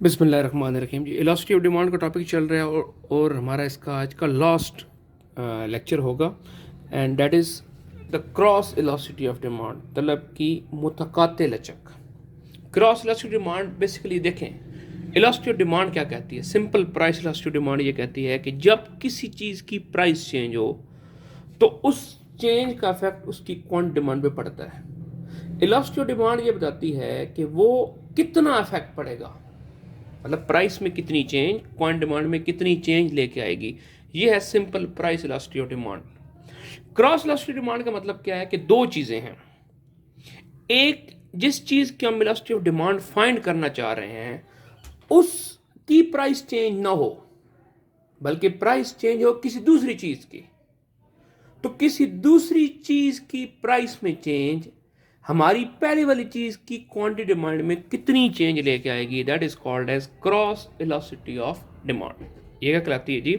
बिस्मिल्लाहिर्रहमानिर्रहीम जी, elasticity of demand का topic चल रहा है और हमारा इसका आज का लास्ट लेक्चर होगा and that is the cross elasticity of demand, मतलब की मुतकाते लचक। क्रॉस इलास्टिसिटी डिमांड बेसिकली देखें, इलास्टिसिटी ऑफ डिमांड क्या कहती है? सिंपल प्राइस इलास्टिसिटी डिमांड ये कहती है कि जब किसी चीज़ की प्राइस चेंज हो तो उस चेंज का इफेक्ट उसकी क्वांट डिमांड पे पड़ता है। इलास्टिसिटी ऑफ डिमांड ये बताती है कि वो कितना इफेक्ट पड़ेगा, मतलब प्राइस में कितनी चेंज, क्वांट डिमांड में कितनी चेंज लेके आएगी। ये है simple price elasticity of demand. Cross elasticity demand का मतलब क्या है कि दो चीजें हैं। एक, जिस चीज की हम इलास्टिसिटी ऑफ डिमांड फाइंड करना चाह रहे हैं उसकी प्राइस चेंज ना हो, बल्कि प्राइस चेंज हो किसी दूसरी चीज की। तो किसी दूसरी चीज की प्राइस में चेंज हमारी पहले वाली चीज की क्वांटिटी डिमांड में कितनी चेंज लेके आएगी, that is called as cross elasticity of demand. ये क्या कहलाती है जी?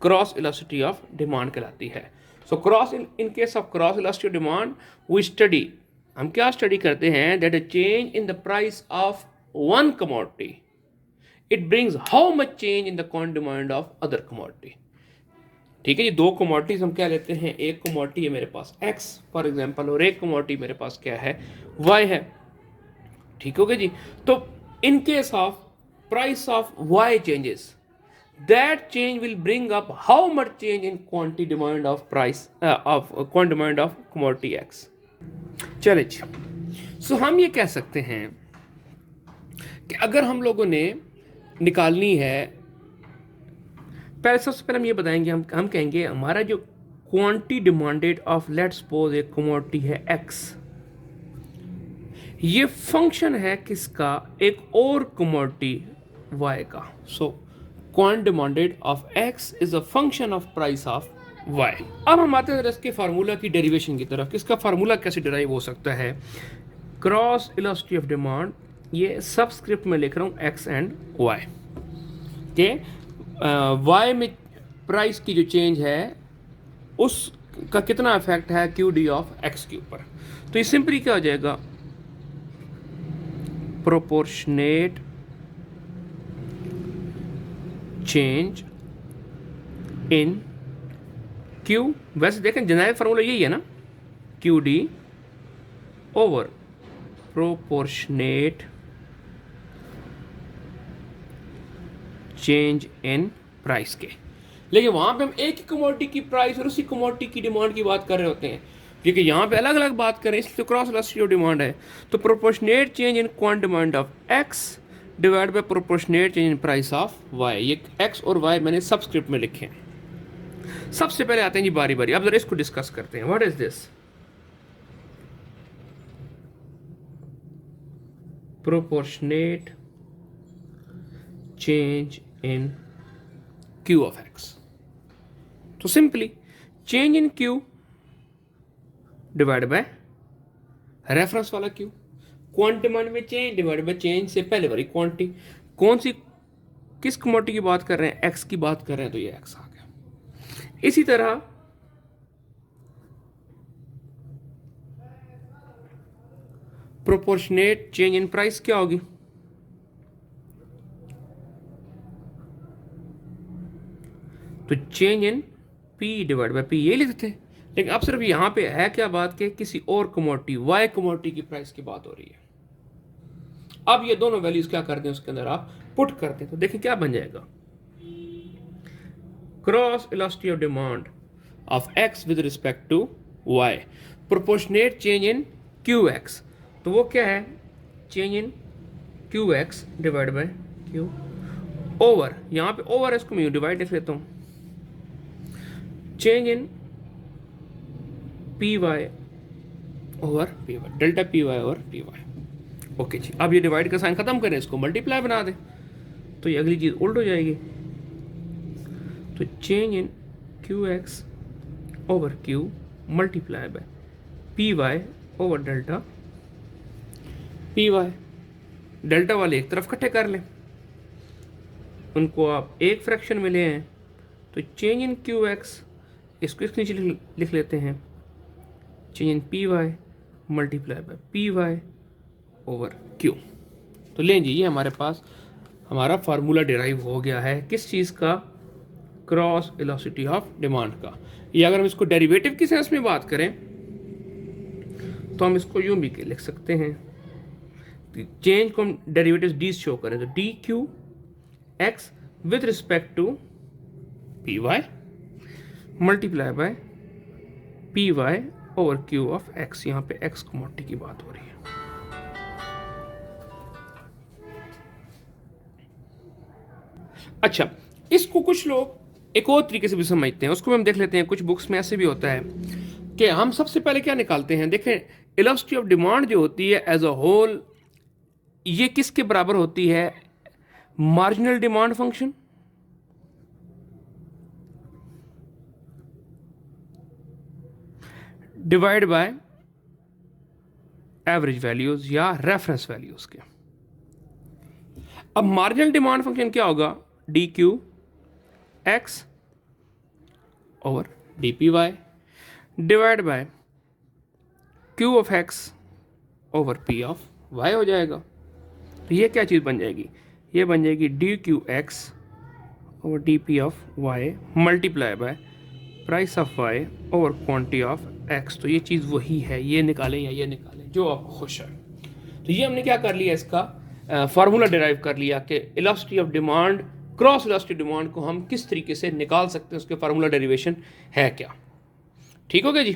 क्रॉस इलास्टिसिटी ऑफ डिमांड कहलाती है। So cross in case of cross elasticity demand we study, हम क्या स्टडी करते हैं? That a change in the price of one commodity it brings how much change in the quantity demand of other commodity. ठीक है जी, दो commodities हम क्या लेते हैं, एक कमोडिटी है मेरे पास x फॉर एग्जांपल और एक कमोडिटी मेरे पास क्या है, y है। ठीक हो गया जी। तो इन case of price of y changes, that change will bring up how much change in quantity demand of price of quantity demand of commodity x। चले जी, सो हम ये कह सकते हैं कि अगर हम लोगों ने निकालनी है, पहले सबसे पहले हम ये बताएंगे, हम कहेंगे हमारा जो quantity demanded of let's suppose एक कमोडिटी है x, ये फंक्शन है किसका? एक और कमोडिटी y का। So quantity demanded of x is a function of price of y। अब हम आते हैं इसके फार्मूला की डेरिवेशन की तरफ। किसका फार्मूला कैसे डिराइव हो सकता है? क्रॉस इलास्टिसिटी ऑफ डिमांड, ये सबस्क्रिप्ट में लिख रहा हूँ x एंड y के। y में प्राइस की जो चेंज है उसका कितना इफेक्ट है क्यू डी ऑफ x के ऊपर। तो ये सिंपली क्या हो जाएगा? प्रोपोर्शनेट चेंज इन q, वैसे देखें जनरल फार्मूला यही है ना, Q D over proportionate change in price के। लेकिन वहां पे हम एक ही कमोडिटी की प्राइस और उसी कमोडिटी की डिमांड की बात कर रहे होते हैं, क्योंकि यहाँ पे अलग अलग बात करें, इसलिए तो क्रॉस इलास्टिसिटी ऑफ डिमांड है। तो proportionate change in quant demand of x divide by proportionate change in price of y। ये x और y मैंने सबस्क्रिप्ट में लिखे हैं। सबसे पहले आते हैं जी बारी बारी, अब जरा इसको डिस्कस करते हैं। What is this? Proportionate change in Q of x। तो simply change in Q divide by reference वाला Q, क्वांटिटी डिमांड में चेंज डिवाइड बाय चेंज से पहले वाली क्वांटिटी। कौन सी, किस कमोडिटी की बात कर रहे हैं? x की बात कर रहे हैं, तो ये x आ गया। इसी तरह प्रोपोर्शनेट चेंज इन प्राइस क्या होगी? तो change in P divide by P, ये लिखते थे। लेकिन अब सिर्फ यहां पे है क्या बात के किसी और कमोडिटी y कमोडिटी की प्राइस की बात हो रही है। अब ये दोनों वैल्यूज क्या करते हैं, उसके अंदर आप पुट करते हैं, तो देखिए क्या बन जाएगा। Cross elasticity of demand of x with respect to y, proportionate change in qx, तो वो क्या है? Change in qx divide by q over, यहां पे ओवर है, इसको मैं डिवाइड लिख लेता हूं, change in P Y over P Y, delta P Y over P Y. Okay जी, अब ये डिवाइड का साइन खत्म करें, इसको मल्टीप्लाई बना दें, तो ये अगली चीज उल्ट हो जाएगी। तो change in Q X over Q multiply by P Y over delta P Y. Delta वाले एक तरफ इकट्ठे कर लें, उनको आप एक फ्रैक्शन में ले आए, तो चेंज इन क्यू एक्स, इसको इसके नीचे लिख लेते हैं, change in P Y multiply by P Y over Q. तो लें जी, ये हमारे पास हमारा फार्मूला डिराइव हो गया है किस चीज़ का, क्रॉस वेलोसिटी ऑफ डिमांड का। या अगर हम इसको डेरिवेटिव की सेंस में बात करें तो हम इसको यूं भी लिख सकते हैं, चेंज को हम डेरिवेटिव डी शो करें तो D Q X with respect to P Y multiply by P Y over Q of X. यहाँ पे एक्स कमोडिटी की बात हो रही है। अच्छा, इसको कुछ लोग एक और तरीके से भी समझते हैं, उसको भी हम देख लेते हैं। कुछ बुक्स में ऐसे भी होता है कि हम सबसे पहले क्या निकालते हैं, देखें वेलोसिटी ऑफ डिमांड जो होती है एज अ होल, ये किसके बराबर होती है, marginal demand function divide by average values या रेफरेंस वैल्यूज के। अब मार्जिनल डिमांड फंक्शन क्या होगा, D Q X over D P Y divide by Q of X over P of Y हो जाएगा। तो ये क्या चीज़ बन जाएगी, ये बन जाएगी D Q X over D P of Y multiply by price of Y over quantity of X. तो ये चीज़ वही है, ये निकालें या ये निकालें जो आपको खुश है। तो ये हमने क्या कर लिया, इसका फार्मूला डिराइव कर लिया कि velocity of demand, cross velocity demand को हम किस तरीके से निकाल सकते हैं, उसके फार्मूला डेरिवेशन है क्या। ठीक हो गया जी।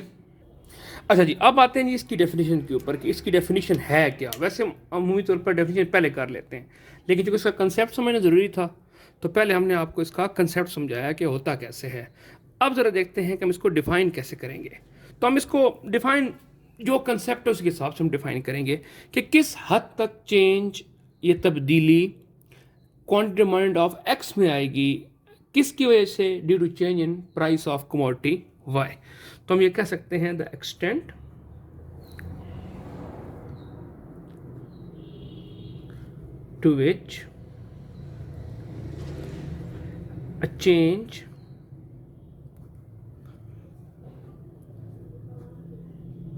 अच्छा जी, अब आते हैं जी इसकी डेफिनेशन के ऊपर कि इसकी डेफिनेशन है क्या। वैसे अमूमी तौर पर डेफिनेशन पहले कर लेते हैं, लेकिन जो इसका कंसेप्ट समझना ज़रूरी था तो पहले हमने आपको इसका कंसेप्ट समझाया कि होता कैसे है। अब ज़रा देखते हैं कि हम इसको डिफ़ाइन कैसे करेंगे। तो हम इसको डिफ़ाइन, जो कंसेप्ट है उसके हिसाब से हम डिफ़ाइन करेंगे कि किस हद तक चेंज, ये तब्दीली क्वांटिटी डिमांड ऑफ एक्स में आएगी, किसकी वजह से, due to change in price of commodity Y. तो हम ये कह सकते हैं the extent to which a change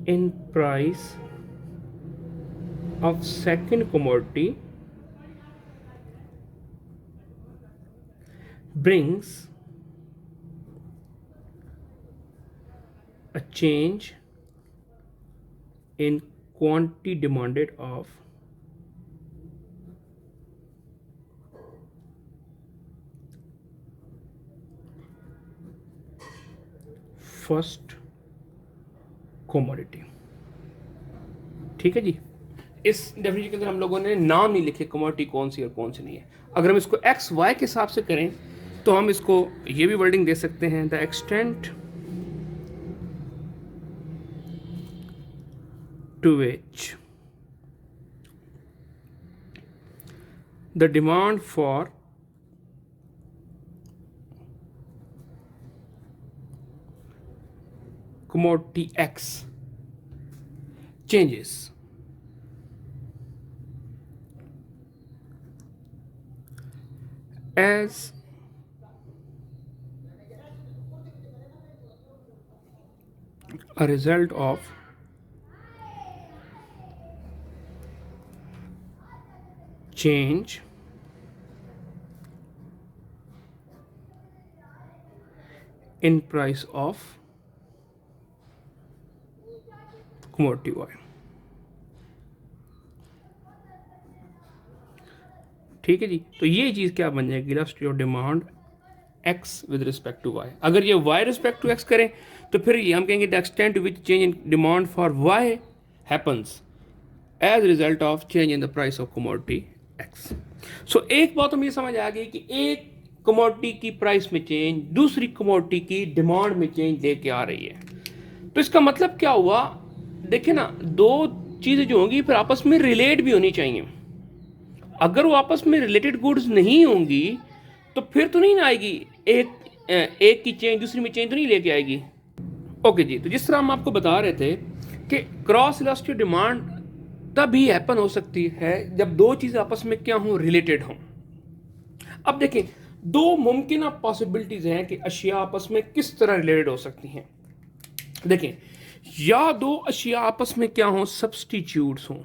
in price of second commodity brings a change in quantity demanded of first commodity. ठीक है जी। इस डेफिनेशन के अंदर हम लोगों ने नाम नहीं लिखे कमोडिटी कौन सी और कौन सी नहीं है। अगर हम इसको एक्स वाई के हिसाब से करें तो हम इसको ये भी वर्डिंग दे सकते हैं, the extent to which the demand for commodity X changes as a result of change in price of commodity Y। ठीक है जी। तो ये चीज़ क्या बन जाएगी, velocity of demand x with respect to y। अगर ये y रिस्पेक्ट टू x करें तो फिर ये हम कहेंगे the extent to which change in demand for y happens as result of change in the price of commodity x। So एक बात हमें समझ आ गई कि एक कमोडिटी की प्राइस में चेंज दूसरी कमोडिटी की डिमांड में चेंज लेके आ रही है। तो इसका मतलब क्या हुआ, देखिए ना, दो चीज़ें जो होंगी फिर आपस में रिलेट भी होनी चाहिए। अगर वो आपस में रिलेटेड गुड्स नहीं होंगी तो फिर तो नहीं ना आएगी, एक की चेंज दूसरी में चेंज तो नहीं लेके आएगी। ओके जी। तो जिस तरह हम आपको बता रहे थे कि क्रॉस वेलोसिटी डिमांड तभी हैपन हो सकती है जब दो चीज़ें आपस में क्या हों, रिलेटेड हों। अब देखें, दो मुमकिन पॉसिबिलिटीज़ हैं कि अशिया आपस में किस तरह रिलेटेड हो सकती हैं। देखें, या दो अशिया आपस में क्या हों, सब्स्टिट्यूट्स हों,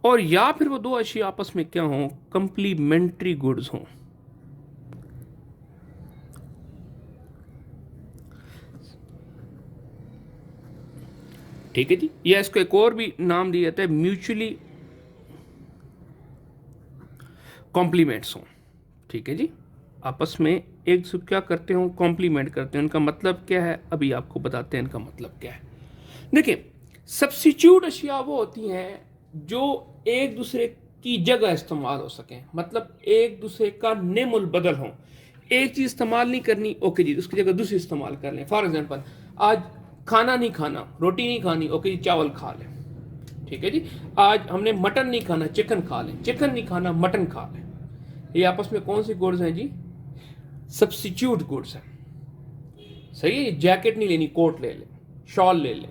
और या फिर वो दो अशिया आपस में क्या हों, कंप्लीमेंट्री गुड्स हों। ठीक है जी, या इसको एक और भी नाम दिया जाता है म्यूचुअली कॉम्प्लीमेंट्स हों। ठीक है जी, आपस में एक दूसरे क्या करते हो, कॉम्प्लीमेंट करते हैं। उनका मतलब क्या है, अभी आपको बताते हैं इनका मतलब क्या है। देखिए, सब्स्टिट्यूट अशिया वो होती हैं जो एक दूसरे की जगह इस्तेमाल हो सकें, मतलब एक दूसरे का नेमुल बदल हो। एक चीज़ इस्तेमाल नहीं करनी, ओके जी, उसकी जगह दूसरी इस्तेमाल कर लें। फॉर एग्जांपल, आज खाना नहीं खाना, रोटी नहीं खानी, ओके जी, चावल खा लें। ठीक है जी, आज हमने मटन नहीं खाना, चिकन खा लें। चिकन नहीं खाना, मटन खा लें। ये आपस में कौन सी गुड्स हैं जी, सब्स्टिट्यूट गुड्स हैं। सही है, जैकेट नहीं लेनी, कोट ले लें, शॉल ले लें,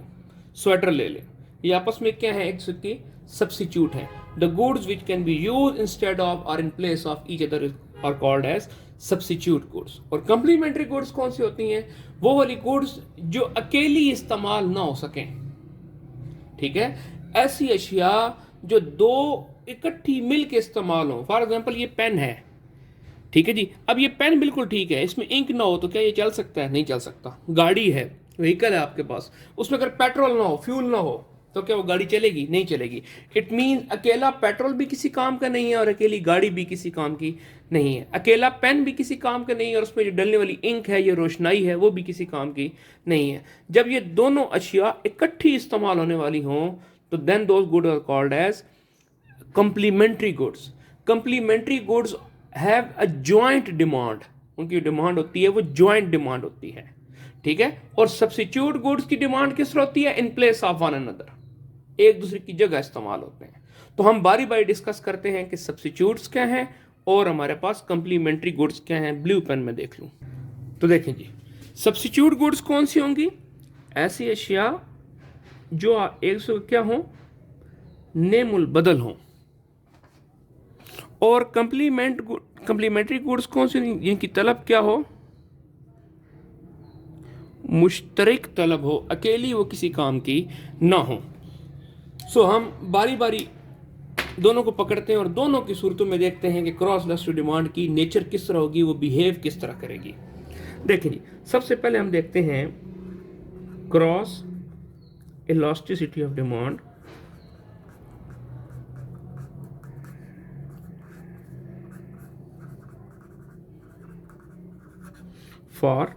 स्वेटर ले लें। ये आपस में क्या है, एक की सब्स्टिट्यूट है। The goods which can be use instead of और in place of each other are called as substitute goods. और कंप्लीमेंट्री गुड्स कौन सी होती हैं, वो वाली गुड्स जो अकेली इस्तेमाल ना हो सकें। ठीक है, ऐसी अशिया जो दो इकट्ठी मिल के इस्तेमाल हो। फॉर एग्जाम्पल, ये पेन है, ठीक है जी, अब ये पेन बिल्कुल ठीक है, इसमें इंक ना हो तो क्या ये चल सकता है, नहीं चल सकता। गाड़ी है, व्हीकल है आपके पास, उसमें अगर पेट्रोल ना हो, फ्यूल ना हो, तो क्या वो गाड़ी चलेगी, नहीं चलेगी। इट मीन अकेला पेट्रोल भी किसी काम का नहीं है और अकेली गाड़ी भी किसी काम की नहीं है। अकेला पेन भी किसी काम का नहीं है और उसमें जो डलने वाली इंक है, ये रोशनाई है, वो भी किसी काम की नहीं है। जब ये दोनों अशिया इकट्ठी इस्तेमाल होने वाली हों तो then those goods are called as complementary goods. Complementary goods have a joint demand, उनकी डिमांड होती है वो जॉइंट डिमांड होती है। ठीक है, और सब्स्टिट्यूट गुड्स की डिमांड किस तरह होती है, इन प्लेस ऑफ वन अनदर, एक दूसरे की जगह इस्तेमाल होते हैं। तो हम बारी बारी डिस्कस करते हैं कि सब्स्टिट्यूट्स क्या हैं और हमारे पास कंप्लीमेंट्री गुड्स क्या हैं। ब्लू पेन में देख लूं तो देखें जी, सब्स्टिट्यूट गुड्स कौन सी होंगी, ऐसी अशिया जो एक दूसरे क्या हो, नेमुल बदल हो। और कंप्लीमेंट्री गुड्स कौन सी, जिनकी तलब क्या हो, मुश्तरक तलब हो, अकेली वो किसी काम की ना हो। सो हम बारी बारी दोनों को पकड़ते हैं और दोनों की सूरतों में देखते हैं कि क्रॉस इलास्टिक डिमांड की नेचर किस तरह होगी, वो बिहेव किस तरह करेगी। देखिए जी, सबसे पहले हम देखते हैं cross elasticity of demand for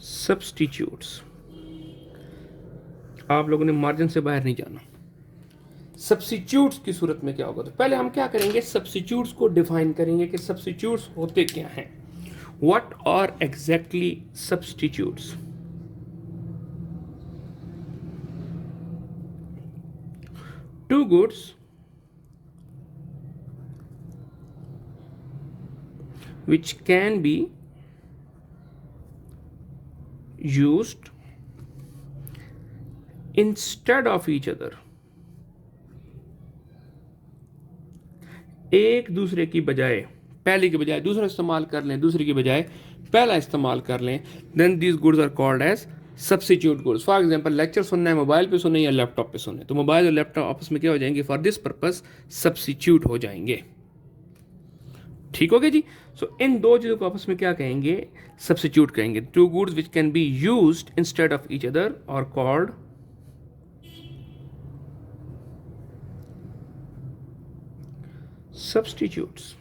substitutes. आप लोगों ने मार्जिन से बाहर नहीं जाना। सब्स्टिट्यूट्स की सूरत में क्या होगा, तो पहले हम क्या करेंगे, सब्स्टिट्यूट्स को डिफाइन करेंगे कि सब्स्टिट्यूट्स होते क्या हैं। What are exactly substitutes. Two goods which can be used instead of each other, एक दूसरे की बजाय, पहले की बजाय दूसरा इस्तेमाल कर लें, दूसरे की बजाय पहला इस्तेमाल कर लें, then these goods are called as substitute goods. For example, lecture सुनना है, मोबाइल पे सुने या लैपटॉप पे सुने, तो मोबाइल और लैपटॉप आपस में क्या हो जाएंगे, फॉर दिस पर्पस सब्स्टिट्यूट हो जाएंगे। ठीक हो गया जी। सो इन दो चीजों को आपस में क्या कहेंगे, सब्स्टिट्यूट कहेंगे। Two goods which can be used instead of each other और कॉल्ड सब्स्टिट्यूट्स।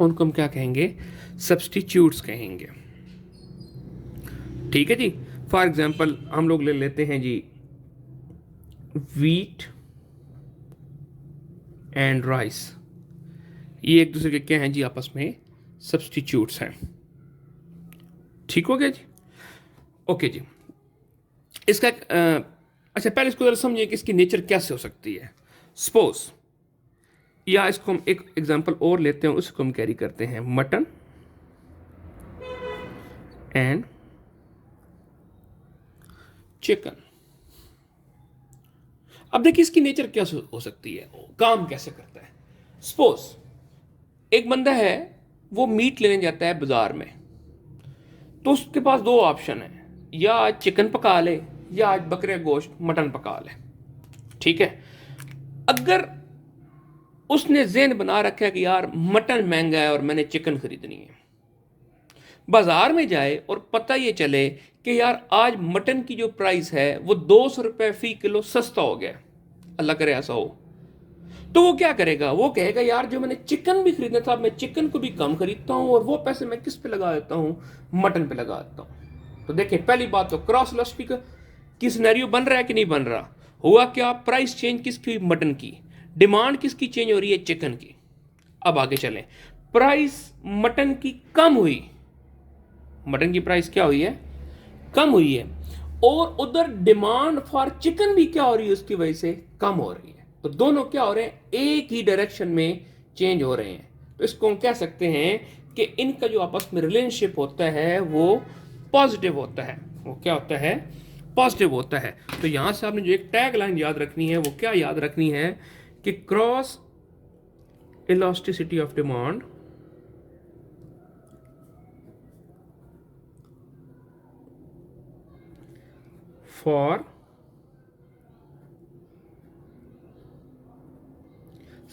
उनको हम क्या कहेंगे, सब्स्टिट्यूट्स कहेंगे। ठीक है जी। फॉर एग्जाम्पल हम लोग ले लेते हैं जी व्हीट एंड राइस, ये एक दूसरे के क्या हैं जी, आपस में सब्स्टिट्यूट्स हैं। ठीक हो गया जी, ओके जी। इसका अच्छा, पहले इसको जरा समझिए कि इसकी नेचर कैसे हो सकती है। सपोज, या इसको हम एक एग्जांपल और लेते हैं, उसको हम कैरी करते हैं, मटन एंड चिकन। अब देखिए इसकी नेचर क्या हो सकती है, काम कैसे करता है। सपोज एक बंदा है, वो मीट लेने जाता है बाजार में, तो उसके पास दो ऑप्शन है, या चिकन पका ले या आज बकरे का गोश्त मटन पका ले, ठीक है। अगर उसने ज़हन बना रखा है कि यार मटन महंगा है और मैंने चिकन खरीदनी है, बाजार में जाए और पता ये चले कि यार आज मटन की जो प्राइस है वो 200 रुपये फी किलो सस्ता हो गया, अल्लाह करे ऐसा हो, तो वो क्या करेगा, वो कहेगा यार जो मैंने चिकन भी खरीदना था मैं चिकन को भी कम खरीदता हूं और वो पैसे मैं किस पे लगा देता हूं, मटन पे लगा देता हूं। तो देखिए पहली बात तो क्रॉस इलास्टिक की सिनेरियो बन रहा है कि नहीं बन रहा, हुआ क्या, प्राइस चेंज किसकी, मटन की, डिमांड किसकी चेंज हो रही है, चिकन की। अब आगे चलें, प्राइस मटन की कम हुई, मटन की प्राइस क्या हुई है, कम हुई है, और उधर डिमांड फॉर चिकन भी क्या हो रही है, उसकी वजह से कम हो रही है। तो दोनों क्या हो रहे हैं, एक ही डायरेक्शन में चेंज हो रहे हैं। तो इसको हम कह सकते हैं कि इनका जो आपस में रिलेशनशिप होता है वो पॉजिटिव होता है, वो क्या होता है, पॉजिटिव होता है। तो यहां से आपने जो एक टैग लाइन याद रखनी है वो क्या याद रखनी है कि cross elasticity of demand for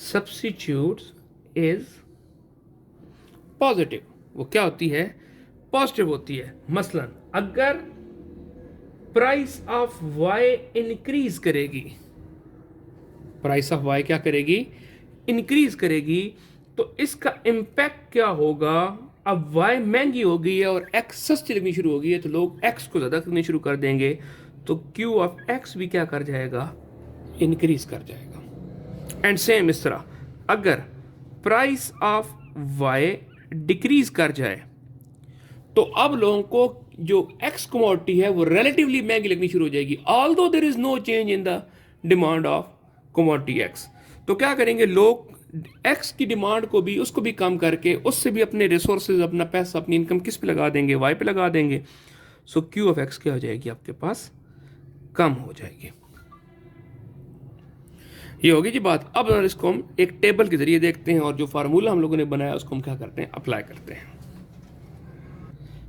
substitutes is positive. वो क्या होती है, पॉजिटिव होती है। मसलन अगर प्राइस ऑफ वाई इंक्रीज करेगी, प्राइस ऑफ वाई क्या करेगी, इंक्रीज करेगी, तो इसका इंपैक्ट क्या होगा, अब वाई महंगी हो गई है और एक्स सस्ती लगनी शुरू हो गई है तो लोग एक्स को ज़्यादा खरीदने शुरू कर देंगे, तो क्यू ऑफ एक्स भी क्या कर जाएगा, इंक्रीज कर जाएगा। एंड सेम इस तरह अगर प्राइस ऑफ वाई डिक्रीज कर जाए तो अब लोगों को जो एक्स कमोडिटी है वो रिलेटिवली महंगी लगनी शुरू हो जाएगी, although there is no change in the demand of commodity X. तो क्या करेंगे लोग, एक्स की डिमांड को भी, उसको भी कम करके उससे भी अपने रिसोर्सेज, अपना पैसा, अपनी इनकम किस पे लगा देंगे, वाई पे लगा देंगे। सो क्यू ऑफ एक्स क्या हो जाएगी आपके पास, कम हो जाएगी। ये होगी जी बात। अब अगर इसको हम एक टेबल के जरिए देखते हैं और जो फार्मूला हम लोगों ने बनाया उसको हम क्या करते हैं, अप्लाई करते हैं।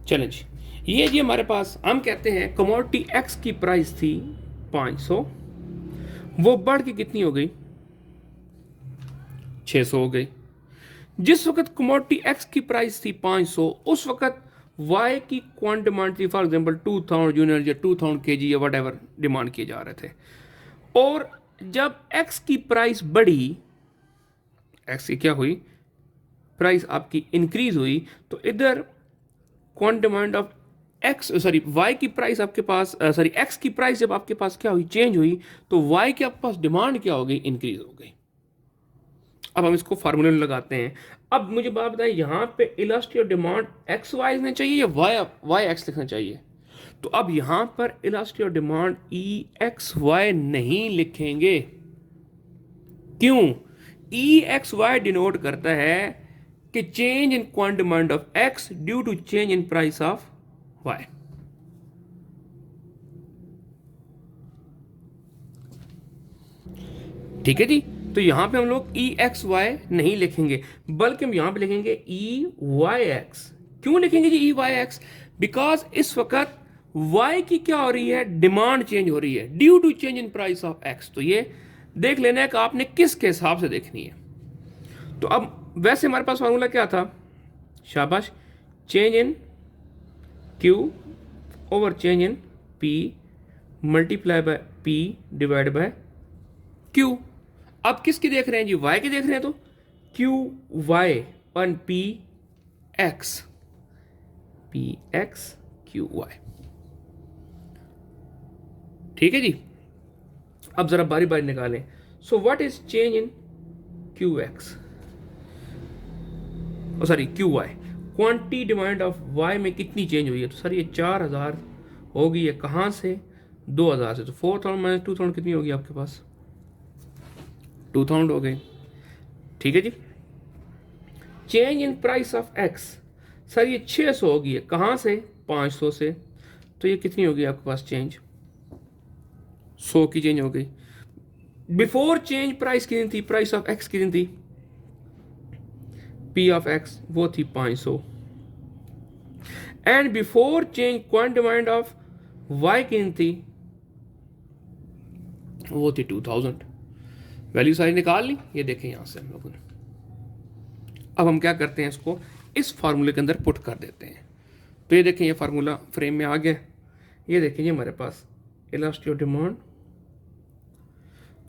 चलें जी, ये जी हमारे पास, हम कहते हैं कमोडिटी एक्स की प्राइस थी 500, वो बढ़ के कितनी हो गई, 600 हो गई। जिस वक्त कमोडिटी एक्स की प्राइस थी 500, उस वक्त वाई की क्वांट डिमांड थी फॉर एग्जांपल 2000 यूनिट या 2000 केजी या वट एवर डिमांड किए जा रहे थे। और जब एक्स की प्राइस बढ़ी, एक्स की क्या हुई, प्राइस आपकी इंक्रीज हुई, तो इधर quant demand of X, sorry Y की प्राइस आपके पास, सॉरी एक्स की प्राइस जब आपके पास क्या हुई, चेंज हुई, तो वाई के आपके पास डिमांड क्या हो गई, इंक्रीज हो गई। अब हम इसको फार्मूले में लगाते हैं। अब मुझे बात बताएं, यहां पे elasticity of demand X Y लिखना चाहिए या वाई एक्स लिखना चाहिए। तो अब यहां पर elasticity of demand E X Y नहीं लिखेंगे। क्यों, ई एक्स वाई डिनोट करता है कि change in quant demand of X due to change in price of Y. ठीक है जी। तो यहां पे हम लोग ई एक्स वाई नहीं लिखेंगे, बल्कि हम यहां पे लिखेंगे ई वाई एक्स। क्यों लिखेंगे जी ई वाई एक्स, बिकॉज इस वक्त वाई की क्या हो रही है, डिमांड चेंज हो रही है due to change in price of X. तो ये देख लेना है कि आपने किसके हिसाब से देखनी है। तो अब वैसे हमारे पास फार्मूला क्या था, शाबाश, change in Q over change in P multiply by P divide by Q. अब किसकी देख रहे हैं जी, वाई की देख रहे हैं, तो Q Y one P X Q Y. ठीक है जी। अब जरा बारी बारी निकालें। So what is change in Q X, sorry Q Y, quantity demand of Y में कितनी चेंज हुई है, तो सर ये 4000 हो गई है, कहां से, 2000 से। तो 4000 माइनस 2000 कितनी होगी आपके पास, 2000 हो गई। ठीक है जी। Change in price of X, sir ये 600 हो गई है, कहां से, 500 से। तो ये कितनी होगी आपके पास चेंज, 100 की चेंज हो गई। बिफोर चेंज प्राइस कितनी थी, प्राइस ऑफ एक्स कितनी थी, पी ऑफ एक्स वो थी 500, and before change quant demand of Y कितनी थी वो थी 2000। वैल्यू सारी निकाल ली, ये देखें यहाँ से हम लोगों ने। अब हम क्या करते हैं, इसको इस फार्मूले के अंदर पुट कर देते हैं। तो ये देखें, ये फार्मूला फ्रेम में आ गया। ये देखें, ये हमारे पास इलास्टिक डिमांड,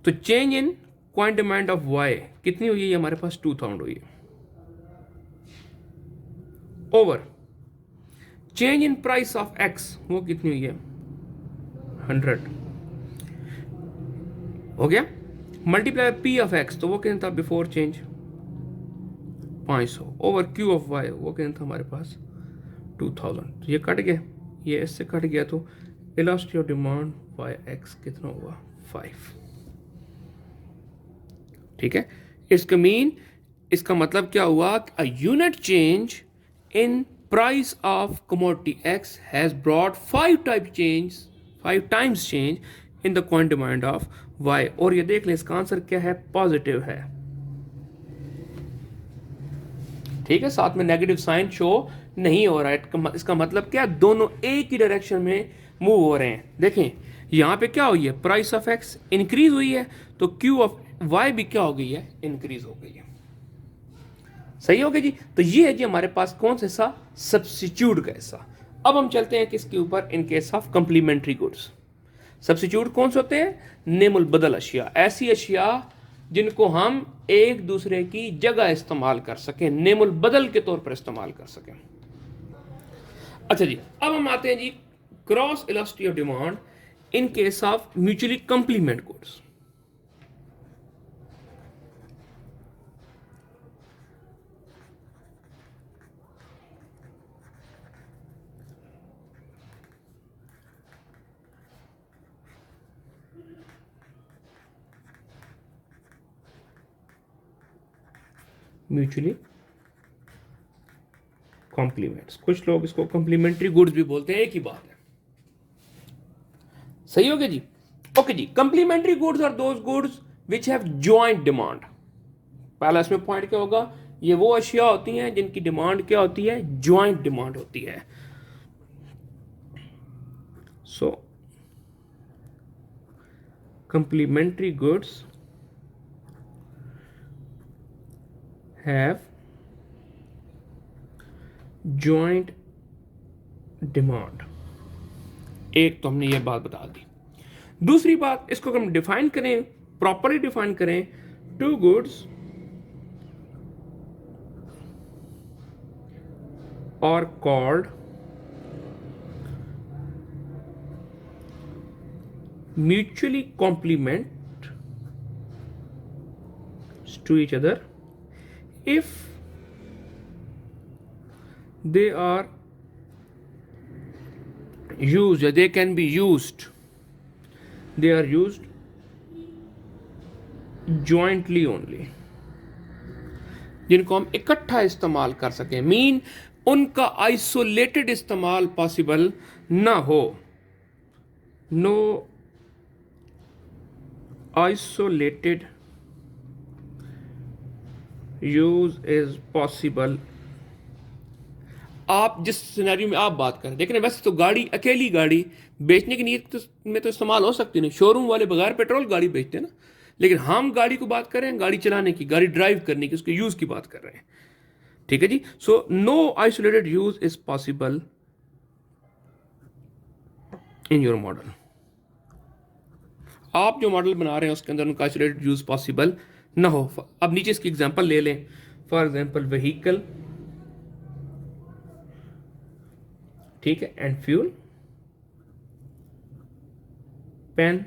तो change in quant demand of Y कितनी हुई है, ये हमारे पास 2000 हुई है, over change in price of X वो कितनी हुई है 100 हो गया, मल्टीप्लाई पी ऑफ एक्स तो वो कितना था before change 500, over Q of Y वो कितना था हमारे पास 2000। तो ये कट गया, ये इससे कट गया, तो elastic of demand Y X कितना हुआ 5। ठीक है, इसका मीन, इसका मतलब क्या हुआ, a unit change in price of commodity X has brought 5 times change in the quant demand of Y. और ये देख लें, इसका आंसर क्या है, पॉजिटिव है। ठीक है, साथ में नेगेटिव साइन शो नहीं हो रहा है, इसका मतलब क्या, दोनों एक ही डायरेक्शन में मूव हो रहे हैं। देखें यहां पे क्या हुई है, प्राइस ऑफ एक्स इंक्रीज हुई है, तो क्यू ऑफ वाई भी क्या हो गई है, इंक्रीज हो गई है। सही हो गया जी। तो ये है जी हमारे पास कौन सा हिस्सा, सब्स्टिट्यूट का हिस्सा। अब हम चलते हैं किसके ऊपर, इन case of complementary goods. Substitute कौन से होते हैं, नेमुल बदल अशिया, ऐसी अशिया जिनको हम एक दूसरे की जगह इस्तेमाल कर सकें, नेमुल बदल के तौर पर इस्तेमाल कर सकें। अच्छा जी, अब हम आते हैं जी cross elastic of demand in case of mutually complement goods. Mutually complements, कुछ लोग इसको कॉम्प्लीमेंट्री गुड्स भी बोलते हैं, एक ही बात है। सही हो गया जी। ओके जी, complementary goods are those goods which have joint demand. पहला इसमें पॉइंट क्या होगा, ये वो अशिया होती हैं जिनकी डिमांड क्या होती है, जॉइंट डिमांड होती है। So complementary goods have joint demand. एक तो हमने ये बात बता दी। दूसरी बात, इसको हम डिफाइन करें, प्रॉपरली डिफाइन करें, two goods are called mutually complement to each other if they are used, they can be used, they are used jointly only, जिनको हम इकट्ठा इस्तेमाल कर सकें, मीन उनका आइसोलेटेड इस्तेमाल पॉसिबल ना हो, no isolated use is possible. आप जिस सिनेरियो में आप बात करें, देख रहे हैं, वैसे तो गाड़ी, अकेली गाड़ी बेचने की नीयत में तो इस्तेमाल हो सकती नहीं, शोरूम वाले बगैर पेट्रोल गाड़ी बेचते हैं ना, लेकिन हम गाड़ी को बात कर रहे हैं, गाड़ी चलाने की, गाड़ी ड्राइव करने की, उसके यूज की बात कर रहे हैं। ठीक है जी। So no isolated use is possible in your model. आप जो मॉडल बना रहे हैं उसके अंदर उनका आइसोलेटेड यूज पॉसिबल ना हो। अब नीचे इसकी एग्जांपल ले लें, फॉर एग्जांपल व्हीकल, ठीक है, and fuel, pen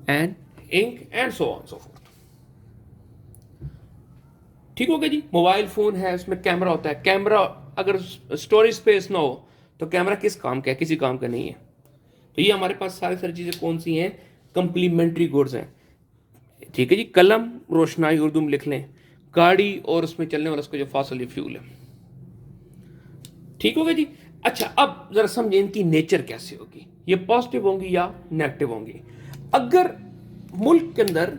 and ink and so on so forth. ठीक हो गया जी। मोबाइल फोन है, उसमें कैमरा होता है, कैमरा अगर स्टोरेज स्पेस ना हो तो कैमरा किस काम का है, किसी काम का नहीं है। तो ये हमारे पास सारी चीजें कौन सी हैं, कंप्लीमेंट्री गुड्स हैं। ठीक है जी। कलम रोशनाई उर्दू में लिख लें, गाड़ी और उसमें चलने वाला उसका जो फासल ये फ्यूल है। ठीक हो गया जी। अच्छा, अब जरा समझें इनकी नेचर कैसे होगी, ये पॉजिटिव होंगी या नेगेटिव होंगी। अगर मुल्क के अंदर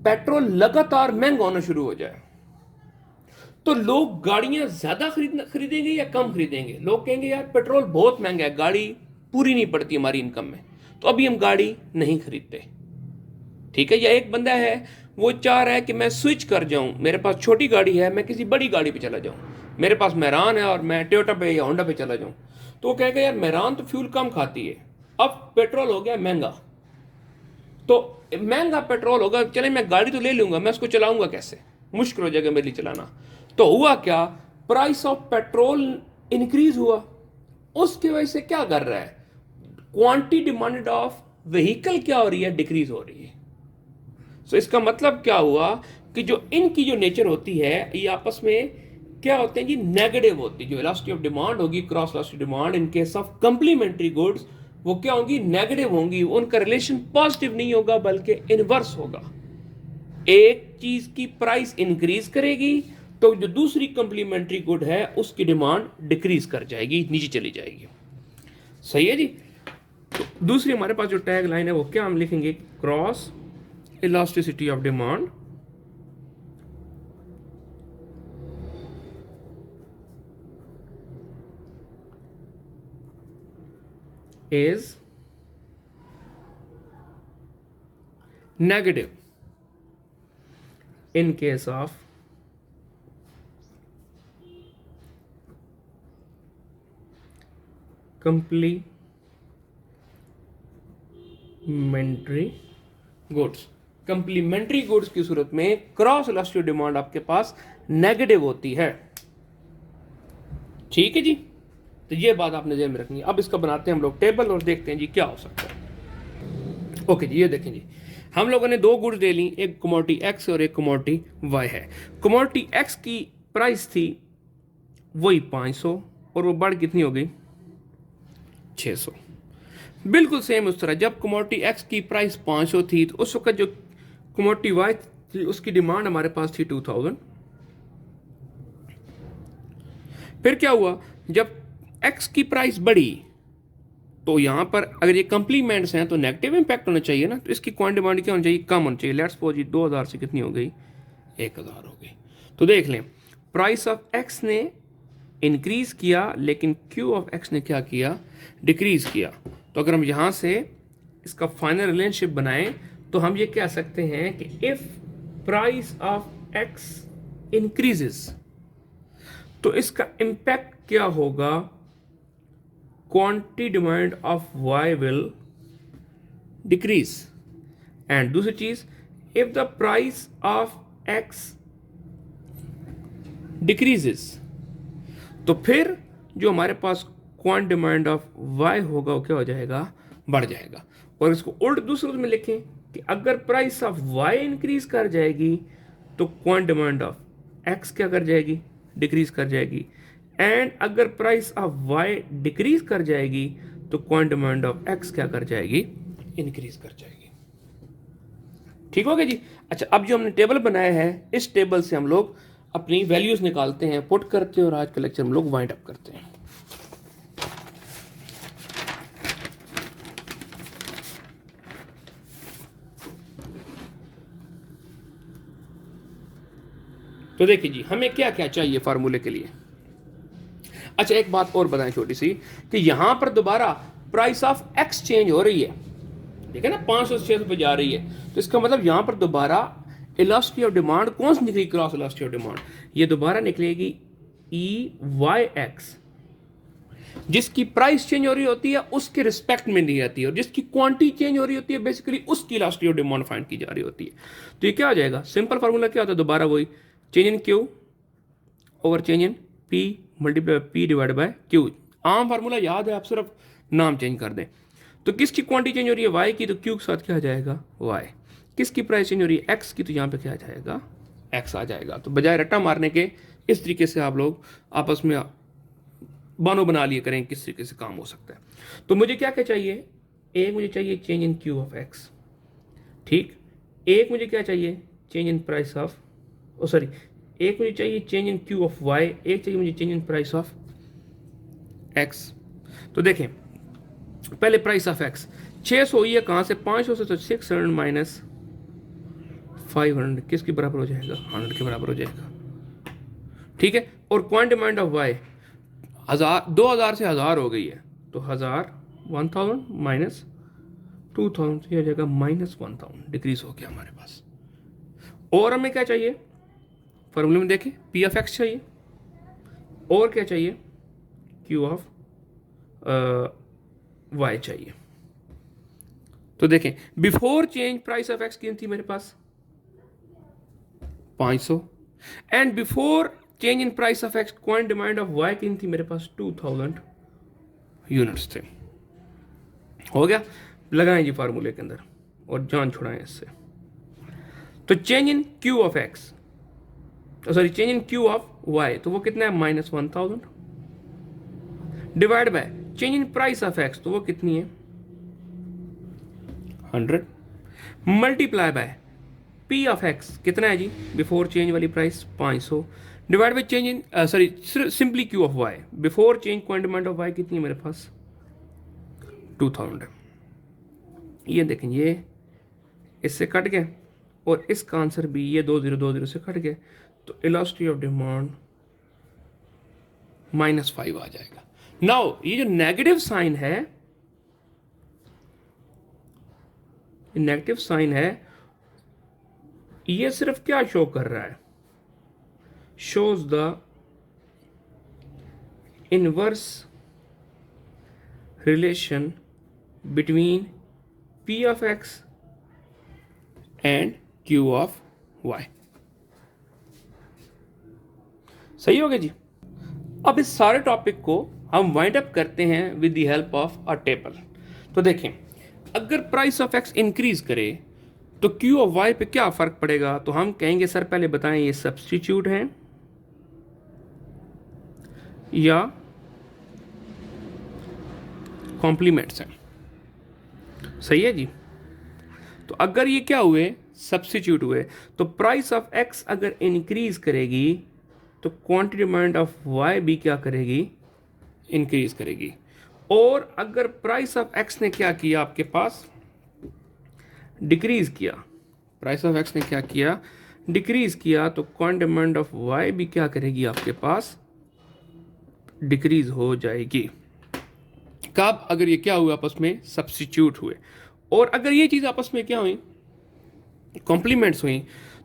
पेट्रोल लगातार महंगा होना शुरू हो जाए तो लोग गाड़ियां ज्यादा खरीदेंगे या कम खरीदेंगे। लोग कहेंगे यार पेट्रोल बहुत महंगा है, गाड़ी पूरी नहीं पड़ती हमारी इनकम में, तो अभी हम गाड़ी नहीं खरीदते, ठीक है। या एक बंदा है वो चाह रहा है कि मैं स्विच कर जाऊं, मेरे पास छोटी गाड़ी है, मैं किसी बड़ी गाड़ी पे चला जाऊं, मेरे पास मेरान है और मैं टोयोटा पे या होंडा पे चला जाऊं, तो वो कहेगा यार मेरान तो फ्यूल कम खाती है, अब पेट्रोल हो गया महंगा, तो महंगा पेट्रोल होगा, चले मैं गाड़ी तो ले लूंगा, मैं उसको चलाऊंगा कैसे, मुश्किल हो जाएगा मेरे लिए चलाना। तो हुआ क्या, प्राइस ऑफ पेट्रोल इंक्रीज हुआ, उसकी वजह से क्या कर रहा है, क्वांटिटी डिमांडेड ऑफ व्हीकल क्या हो रही है, डिक्रीज हो रही है। सो इसका मतलब क्या हुआ कि जो इनकी जो नेचर होती है ये आपस में क्या होते हैं जी, नेगेटिव होती है। जो वेलोसिटी ऑफ डिमांड होगी, cross velocity demand in case of complementary goods, वो क्या होंगी, नेगेटिव होंगी, उनका रिलेशन पॉजिटिव नहीं होगा बल्कि इनवर्स होगा। एक चीज की प्राइस इंक्रीज करेगी तो जो दूसरी कंप्लीमेंट्री गुड है उसकी डिमांड डिक्रीज कर जाएगी, नीचे चली जाएगी। सही है जी। तो दूसरी हमारे पास जो टैग लाइन है वो क्या हम लिखेंगे, cross elasticity of demand is negative in case of complementary goods. Complementary goods की सूरत में क्रॉस इलास्टिक डिमांड आपके पास नेगेटिव होती है, ठीक है जी। तो ये बात आपने ध्यान में रखनी है। अब इसका बनाते हैं हम लोग टेबल और देखते हैं जी क्या हो सकता है। ओके जी, ये देखें जी, हम लोगों ने दो गुड्स ले ली, एक कमोडिटी एक्स और एक कमोडिटी वाई है। कमोडिटी एक्स की प्राइस थी वही 500 और वो बढ़ कितनी हो गई, 600। बिल्कुल सेम उस तरह जब कमोडिटी एक्स की प्राइस 500 थी तो उस वक्त जो कमोडिटी वाई थी उसकी डिमांड हमारे पास थी 2000। फिर क्या हुआ, जब एक्स की प्राइस बढ़ी तो यहां पर अगर ये कंप्लीमेंट्स हैं तो नेगेटिव इंपैक्ट होना चाहिए ना, तो इसकी क्वांटिटी डिमांड क्या होनी चाहिए, कम होनी चाहिए। लेट्स सपोज 2000 से कितनी हो गई, 1000 हो गई। तो देख लें, प्राइस ऑफ एक्स ने इंक्रीज किया लेकिन क्यू ऑफ एक्स ने क्या किया, डिक्रीज किया। तो अगर हम यहां से इसका फाइनल रिलेशनशिप बनाएं तो हम ये कह सकते हैं कि if price of X increases तो इसका इंपैक्ट क्या होगा, quantity demand of Y will decrease. And दूसरी चीज, if the price of X decreases तो फिर जो हमारे पास क्वांट डिमांड ऑफ वाई होगा वो क्या हो जाएगा, बढ़ जाएगा। और इसको उल्ट दूसरे में लिखें कि अगर प्राइस ऑफ वाई इंक्रीज कर जाएगी तो क्वांट डिमांड ऑफ एक्स क्या कर जाएगी, डिक्रीज कर जाएगी। एंड अगर प्राइस ऑफ वाई डिक्रीज कर जाएगी तो क्वांट डिमांड ऑफ एक्स क्या कर जाएगी, इंक्रीज कर जाएगी। ठीक हो गया जी। अच्छा, अब जो हमने टेबल बनाया है इस टेबल से हम लोग अपनी वैल्यूज निकालते हैं, पुट करते हैं और आज का लेक्चर हम लोग वाइंड अप करते हैं। तो देखिए जी, हमें क्या क्या चाहिए फार्मूले के लिए। अच्छा, एक बात और बताएं छोटी सी, कि यहां पर दोबारा प्राइस ऑफ एक्स चेंज हो रही है, ठीक है ना, 500 से 600 पे जा रही है। तो इसका मतलब यहां पर दोबारा इलास्टिसिटी ऑफ डिमांड कौन सी निकलेगी, क्रॉस इलास्टिसिटी ऑफ डिमांड, ये दोबारा निकलेगी ई वाई एक्स। जिसकी प्राइस चेंज हो रही होती है उसके रिस्पेक्ट में दी जाती है, और जिसकी क्वांटिटी चेंज हो रही होती है बेसिकली उसकी इलास्टिसिटी ऑफ डिमांड फाइंड की जा रही होती है। तो ये क्या हो जाएगा, सिंपल फार्मूला क्या होता है, दोबारा वही, change in Q over change in P multiply P divide by Q. आम फार्मूला याद है, आप सिर्फ नाम चेंज कर दें। तो किसकी क्वांटिटी चेंज हो रही है, वाई की, तो क्यू के साथ क्या आ जाएगा, वाई। किसकी प्राइस चेंज हो रही है, एक्स की, तो यहाँ पे क्या आ जाएगा, एक्स आ जाएगा। तो बजाय रट्टा मारने के इस तरीके से आप लोग आपस में बानो बना लिए करें किस तरीके से काम हो सकता है। तो मुझे क्या क्या चाहिए, एक मुझे चाहिए change in Q of X, ठीक। एक मुझे क्या चाहिए, change in price of, oh sorry, एक मुझे चाहिए change in Q of Y, एक चाहिए मुझे change in price of X. तो देखें, पहले प्राइस ऑफ एक्स 600 हुई है कहां से, 500 से, तो 600 माइनस 500 किसके बराबर हो जाएगा, 100 के बराबर हो जाएगा, ठीक है। और क्वांट डिमांड ऑफ वाई 2000 से 1000 हो गई है, तो 1000 1000 माइनस 2000 से आ जाएगा -1000, डिक्रीज हो गया हमारे पास। और हमें क्या चाहिए, फॉर्मूले में देखें, पी ऑफ एक्स चाहिए, और क्या चाहिए, क्यू ऑफ वाई चाहिए। तो देखें, before change price of X कितनी थी मेरे पास, 500, and before change in price of X quant demand of Y कितनी थी मेरे पास, 2000 यूनिट्स थे। हो गया, लगाएं जी फार्मूले के अंदर और जान छुड़ाएं इससे। तो change in Q of X, sorry change in Q of Y, तो वो कितना है, -1000, divide by change in price of X, तो वो कितनी है, 100, multiply by P of X कितना है जी, बिफोर चेंज वाली price 500, divide by change in sorry simply Q of Y, before change quant demand of Y कितनी है मेरे पास, 2000। ये देखें, ये इससे कट गया और इसका आंसर भी ये 2020 से कट गया, तो इलास्टिसिटी ऑफ डिमांड -5 आ जाएगा। नाउ ये जो नेगेटिव साइन है, नेगेटिव साइन है, ये सिर्फ क्या शो कर रहा है, shows the inverse relation between P of X and Q of Y. सही हो गया जी। अब इस सारे टॉपिक को हम वाइंड अप करते हैं with the help of a table. तो देखें, अगर प्राइस ऑफ एक्स इंक्रीज करे तो क्यू ऑफ वाई पे क्या फर्क पड़ेगा, तो हम कहेंगे सर पहले बताएं ये सब्स्टिट्यूट है या कॉम्प्लीमेंट्स हैं। सही है जी। तो अगर ये क्या हुए, सब्स्टिट्यूट हुए, तो प्राइस ऑफ एक्स अगर इंक्रीज करेगी तो क्वांटिटी डिमांड ऑफ वाई भी क्या करेगी, इंक्रीज करेगी। और अगर प्राइस ऑफ एक्स ने क्या किया, आपके पास डिक्रीज किया, प्राइस ऑफ एक्स ने क्या किया, डिक्रीज किया, तो क्वांटिटी डिमांड ऑफ वाई भी क्या करेगी, आपके पास डिक्रीज हो जाएगी। कब, अगर ये क्या हुए, आपस में सब्स्टिट्यूट हुए। और अगर ये चीज आपस में क्या हुई, कॉम्प्लीमेंट्स हुई,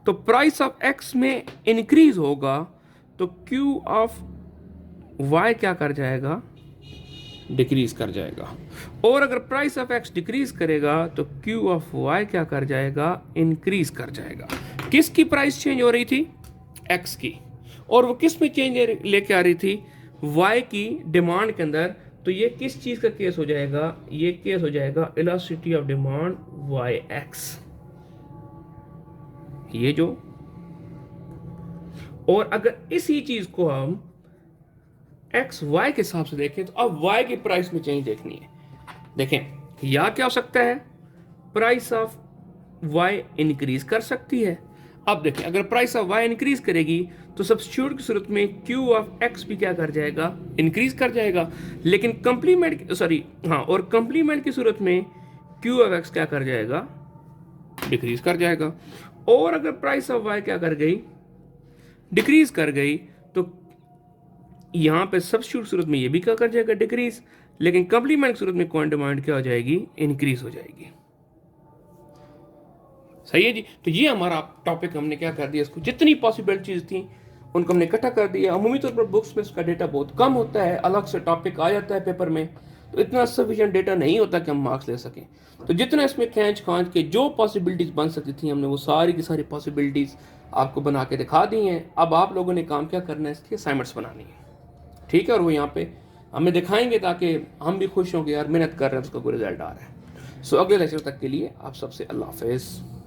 तो प्राइस ऑफ एक्स में इंक्रीज होगा तो क्यू ऑफ वाई क्या कर जाएगा, डिक्रीज कर जाएगा। और अगर प्राइस ऑफ एक्स डिक्रीज करेगा तो क्यू ऑफ वाई क्या कर जाएगा, इंक्रीज कर जाएगा। किसकी प्राइस चेंज हो रही थी, एक्स की, और वो किस में चेंज लेके आ रही थी, वाई की डिमांड के अंदर। तो ये किस चीज का केस हो जाएगा, ये केस हो जाएगा elasticity of demand Y X, ये जो। और अगर इसी चीज को हम एक्स वाई के हिसाब से देखें, तो अब वाई की प्राइस में चेंज देखनी है। देखें, या क्या हो सकता है, प्राइस ऑफ वाई इंक्रीज कर सकती है। अब देखें, अगर प्राइस ऑफ वाई इंक्रीज करेगी तो सब्स्टिट्यूट की सूरत में क्यू ऑफ एक्स भी क्या कर जाएगा, इंक्रीज कर जाएगा। लेकिन कंप्लीमेंट, सॉरी हाँ, और कंप्लीमेंट की सूरत में क्यू ऑफ एक्स क्या कर जाएगा, डिक्रीज कर जाएगा। और अगर प्राइस ऑफ वाई क्या कर गई, डिक्रीज कर गई, तो यहां पे सब्स्टिट्यूट सूरत में ये भी क्या कर जाएगा, डिक्रीज। लेकिन कंप्लीमेंट सूरत में क्वांटिटी डिमांड क्या हो जाएगी, इंक्रीज हो जाएगी। सही है जी। तो ये हमारा टॉपिक हमने क्या कर दिया, इसको जितनी पॉसिबल चीज थी उनको हमने इकट्ठा कर दिया। अमूमी तौर पर बुक्स में इसका डेटा बहुत कम होता है, अलग से टॉपिक आ जाता है पेपर में, तो इतना सफिशिएंट डेटा नहीं होता कि हम मार्क्स ले सकें। तो जितना इसमें खींच खांच के जो पॉसिबिलिटीज बन सकती थी, हमने वो सारी की सारी पॉसिबिलिटीज आपको बना के दिखा दी हैं। अब आप लोगों ने काम क्या करना है, इसकी असाइनमेंट्स बनानी है, ठीक है। और वो यहाँ पे हमें दिखाएंगे ताकि हम भी खुश हों कि यार मेहनत कर रहे हैं, उसका कोई रिजल्ट आ रहा है। सो अगले लेक्चर तक के लिए आप सबसे अल्लाह हाफिज़।